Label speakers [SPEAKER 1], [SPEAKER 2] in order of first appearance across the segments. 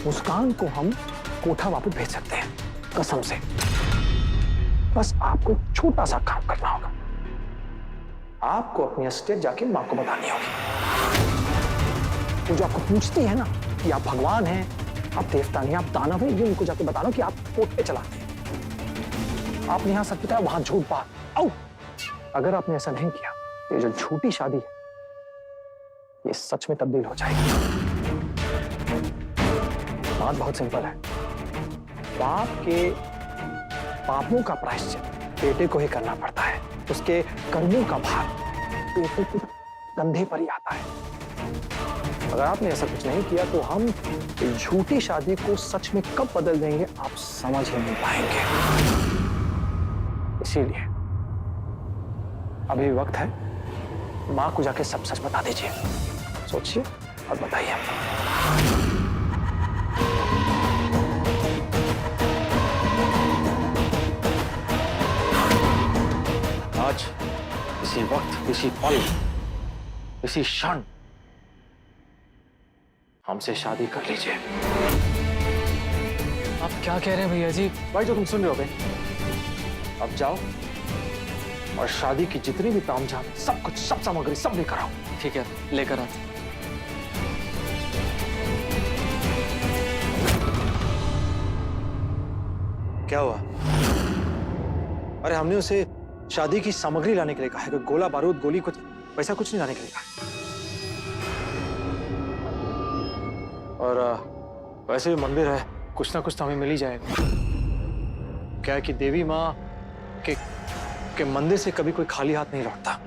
[SPEAKER 1] मुस्कान को हम कोठा वापस भेज सकते हैं, कसम से। बस आपको छोटा सा काम करना होगा। आपको अपनी एस्टेट जाके मां को बतानी होगी। वो जो आपको पूछती है ना कि आप भगवान हैं, आप देवता नहीं, आप दानव हैं, ये उनको जाके बताना कि आप कोठे चलाते हैं। आपने यहां सच बताया, वहां झूठ बात। आओ, अगर आपने ऐसा नहीं किया तो ये जो झूठी शादी है ये सच में तब्दील हो जाएगी। बात बहुत सिंपल है। बाप के पापों का प्रायश्चित बेटे को ही करना पड़ता है। उसके कर्मों का भार बेटे के कंधे पर ही आता है। अगर आपने ऐसा कुछ नहीं किया तो हम झूठी शादी को सच में कब बदल देंगे आप समझ ही नहीं पाएंगे। इसीलिए अभी वक्त है, मां को जाके सब सच बता दीजिए। सोचिए और बताइए। आज इसी वक्त, इसी पल, इसी क्षण हमसे शादी कर लीजिए।
[SPEAKER 2] आप क्या कह रहे हैं भैया जी?
[SPEAKER 1] भाई जो तुम सुन रहे हो भाई, अब जाओ और शादी की जितनी भी तामझाम, सब कुछ, सब सामग्री सब लेकर आओ।
[SPEAKER 2] ठीक है, लेकर आते।
[SPEAKER 1] क्या हुआ? अरे हमने उसे शादी की सामग्री लाने के लिए कहा है। कोई गोला बारूद, गोली, कुछ वैसा कुछ नहीं लाने के लिए कहा है। और वैसे भी मंदिर है, कुछ ना कुछ तो हमें मिल ही जाएगा। क्या है कि देवी माँ के मंदिर से कभी कोई खाली हाथ नहीं लौटता।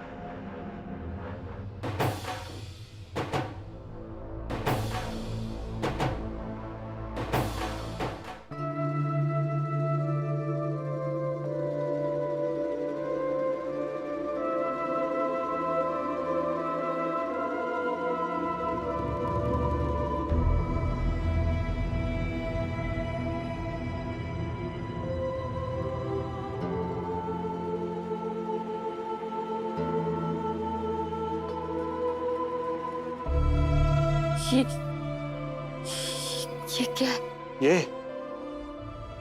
[SPEAKER 3] ये क्या है?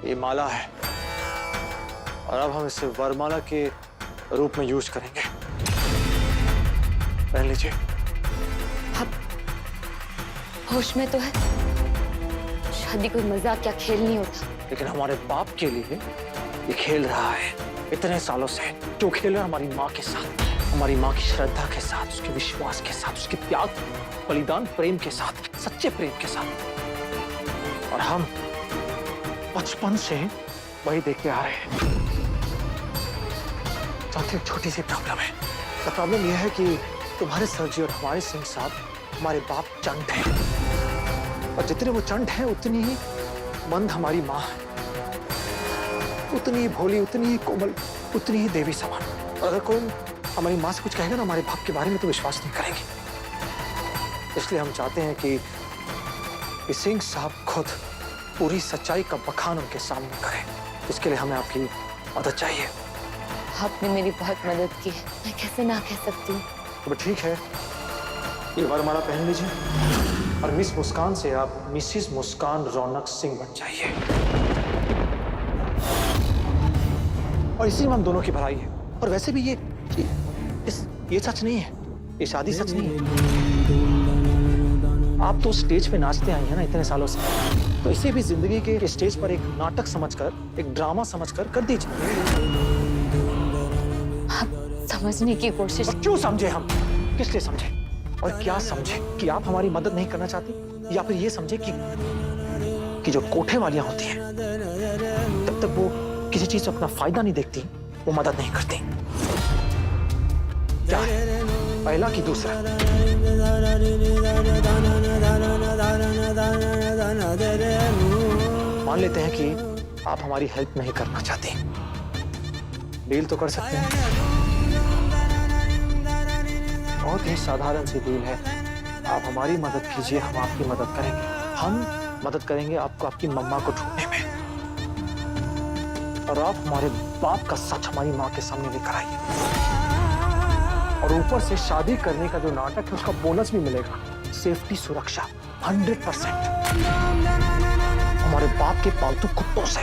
[SPEAKER 1] ये माला है और अब हम इसे वरमाला के रूप में यूज करेंगे। पहन लीजिए।
[SPEAKER 3] आप होश में तो है? शादी कोई मजाक या खेल नहीं होता।
[SPEAKER 1] लेकिन हमारे बाप के लिए ये खेल रहा है इतने सालों से। जो खेल रहा है हमारी माँ के साथ, हमारी माँ की श्रद्धा के साथ, उसके विश्वास के साथ, उसके त्याग, बलिदान, प्रेम के साथ, सच्चे प्रेम के साथ। और हम बचपन से वही देखते आ रहे हैं। साथ एक छोटी सी प्रॉब्लम है। तो प्रॉब्लम यह है कि तुम्हारे सर जी और हमारे सिंह साहब हमारे बाप चंट हैं। और जितने वो चंट हैं उतनी ही मंद हमारी माँ है। उतनी ही भोली, उतनी ही कोमल, उतनी ही देवी समान। और अगर कोई हमारी माँ से कुछ कहेगा ना हमारे बाप के बारे में तो विश्वास नहीं करेंगे। इसलिए हम चाहते हैं कि सिंह साहब खुद पूरी सच्चाई का बखान उनके सामने करें। इसके लिए हमें आपकी मदद चाहिए।
[SPEAKER 3] आपने मेरी बहुत मदद की है, मैं कैसे ना कह सकती हूँ।
[SPEAKER 1] तो ठीक है, ये वरमाला पहन लीजिए और मिस मुस्कान से आप मिसिस मुस्कान रौनक सिंह बन जाइए। और इसी में हम दोनों की भलाई है। और वैसे भी ये सच नहीं है, ये शादी सच नहीं है। आप तो स्टेज पे नाचते आई हैं ना इतने सालों से, तो इसे भी जिंदगी के स्टेज पर एक नाटक समझकर, एक ड्रामा समझकर कर दीजिए।
[SPEAKER 3] आप समझने की कोशिश।
[SPEAKER 1] और क्यों समझे हम? किस लिए समझे? और क्या समझे? कि आप हमारी मदद नहीं करना चाहती, या फिर ये समझे कि जो कोठे वालियां होती हैं तब तक वो किसी चीज से अपना फायदा नहीं देखती, वो मदद नहीं करती। क्या है? पहला कि दूसरा? मान लेते हैं कि आप हमारी हेल्प नहीं करना चाहते, डील तो कर सकते हैं। बहुत ही साधारण सी डील है। आप हमारी मदद कीजिए, हम आपकी मदद करेंगे। हम मदद करेंगे आपको आपकी मम्मा को ढूंढने में, और आप हमारे बाप का सच हमारी माँ के सामने लेकर आइए। और ऊपर से शादी करने का जो नाटक है उसका बोनस भी मिलेगा। सेफ्टी, सुरक्षा 100%। हमारे बाप के पालतू कुत्तों से।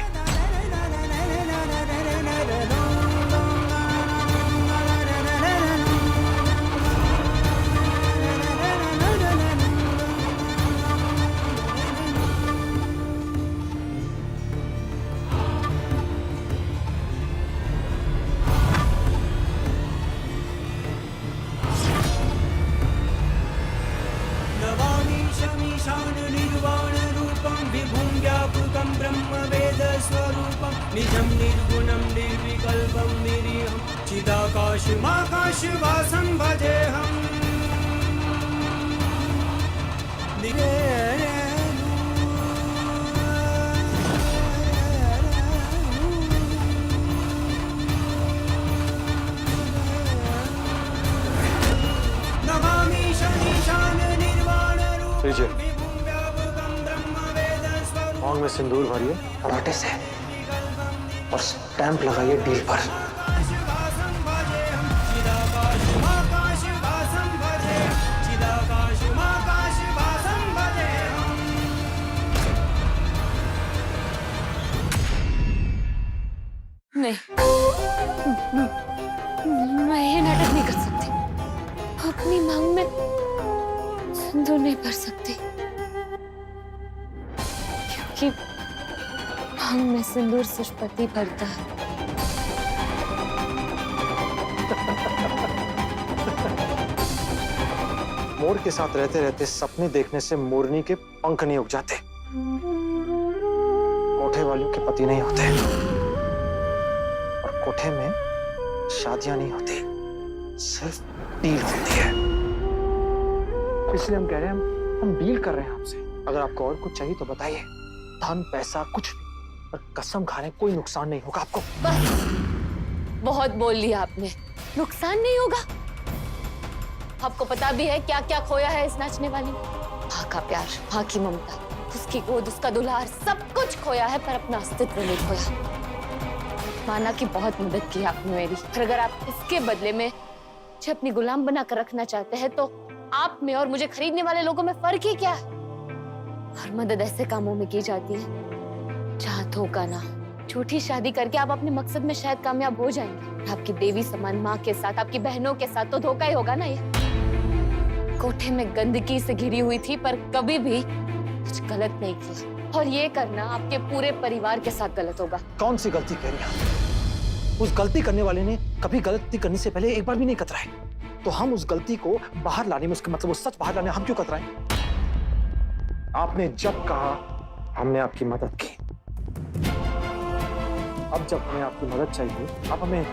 [SPEAKER 4] निजं निर्गुणं निर्विकल्पं निरीहं चिदाकाशमाकाशवासं भजेऽहम् नमामि शनीशान निर्वाणरूपं विभुं व्यापकं ब्रह्मवेदस्वरूपं।
[SPEAKER 1] मांग में सिंदूर भरिए पराठे से और स्टैंप लगाइए डील पर।
[SPEAKER 3] नहीं, मैं ये नाटक नहीं कर सकती। अपनी मांग में सिंदूर नहीं भर सकती क्योंकि मांग में सिंदूर सिर्फ पति भरता है।
[SPEAKER 1] मोर के साथ रहते रहते सपने देखने से मोरनी के पंख नहीं उग जाते। कोठे वालों के पति नहीं होते और कोठे में शादियां नहीं होती, सिर्फ डील होती है। इसलिए हम कह रहे हैं हम डील कर रहे हैं आपसे। अगर आपको और कुछ चाहिए तो बताइए, धन पैसा कुछ भी, पर कसम खाने कोई नुकसान नहीं होगा आपको।
[SPEAKER 3] बस बहुत बोल लिया आपने, नुकसान नहीं होगा। आपको पता भी है क्या क्या खोया है इस नाचने वाली ने। माँ का प्यार, माँ की ममता, उसकी गोद, उसका दुलार, सब कुछ खोया है पर अपना अस्तित्व नहीं खोया। माना कि बहुत मदद की आपने मेरी, पर अगर आप इसके बदले में मुझे अपनी गुलाम बना कर रखना चाहते हैं तो आप में और मुझे खरीदने वाले लोगों में फर्क ही क्या है। और मदद ऐसे कामों में की जाती है जहाँ धोखा ना। झूठी शादी करके आप अपने मकसद में शायद कामयाब हो जाएंगे, आपकी देवी समान माँ के साथ, आपकी बहनों के साथ तो धोखा ही होगा ना। ये कोठे में गंदगी से घिरी हुई थी पर कभी भी कुछ गलत नहीं किया, और ये करना आपके पूरे परिवार के साथ गलत होगा।
[SPEAKER 1] कौन सी गलती कह रही हैं? उस गलती करने वाले ने कभी गलती करने से पहले एक बार भी नहीं कतराए, तो हम उस गलती को बाहर लाने में, उसका मतलब वो सच बाहर लाने हम क्यों कतराएं? आपने जब कहा हमने आपकी मदद की, अब जब हमें आपकी मदद चाहिए आप हमें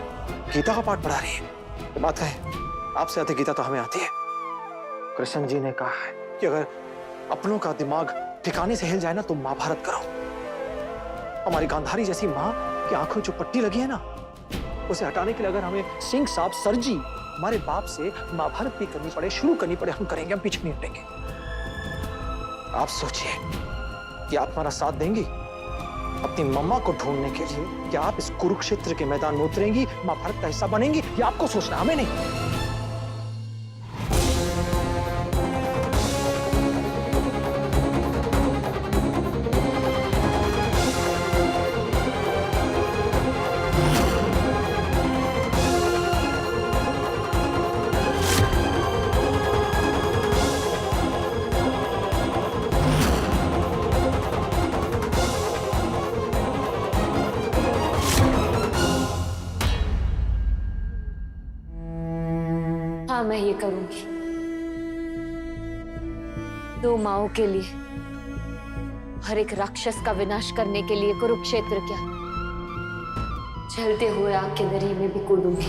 [SPEAKER 1] गीता का पाठ पढ़ा रही है। तो बात है, आपसे आती गीता तो हमें आती है। कृष्ण जी ने कहा है कि अगर अपनों का दिमाग ठिकाने से हिल जाए ना तो महाभारत करो। हमारी गांधारी जैसी माँ की आंखों जो पट्टी लगी है ना, उसे हटाने के लिए अगर हमें सिंह साहब सरजी हमारे बाप से महाभारत भी करनी पड़े, शुरू करनी पड़े, हम करेंगे, हम पीछे नहीं हटेंगे। आप सोचिए कि आप हमारा साथ देंगी अपनी मम्मा को ढूंढने के लिए, क्या आप इस कुरुक्षेत्र के मैदान में उतरेंगी, महाभारत का हिस्सा बनेंगी? ये आपको सोचना, हमें नहीं।
[SPEAKER 3] हाँ, मैं ये करूंगी। 2 माओं के लिए, हर एक राक्षस का विनाश करने के लिए कुरुक्षेत्र क्या, जलते हुए आग के दरिया में भी कूदूंगी।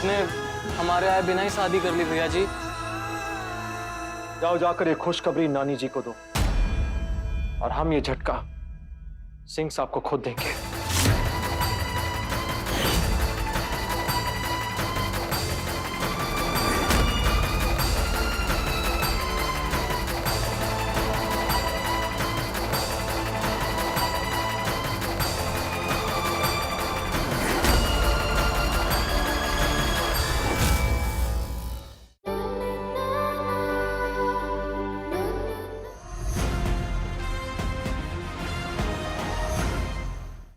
[SPEAKER 2] आपने हमारे आए बिना ही शादी कर ली भैया जी।
[SPEAKER 1] जाओ जाकर ये खुशखबरी नानी जी को दो और हम ये झटका सिंह साहब को खुद देंगे।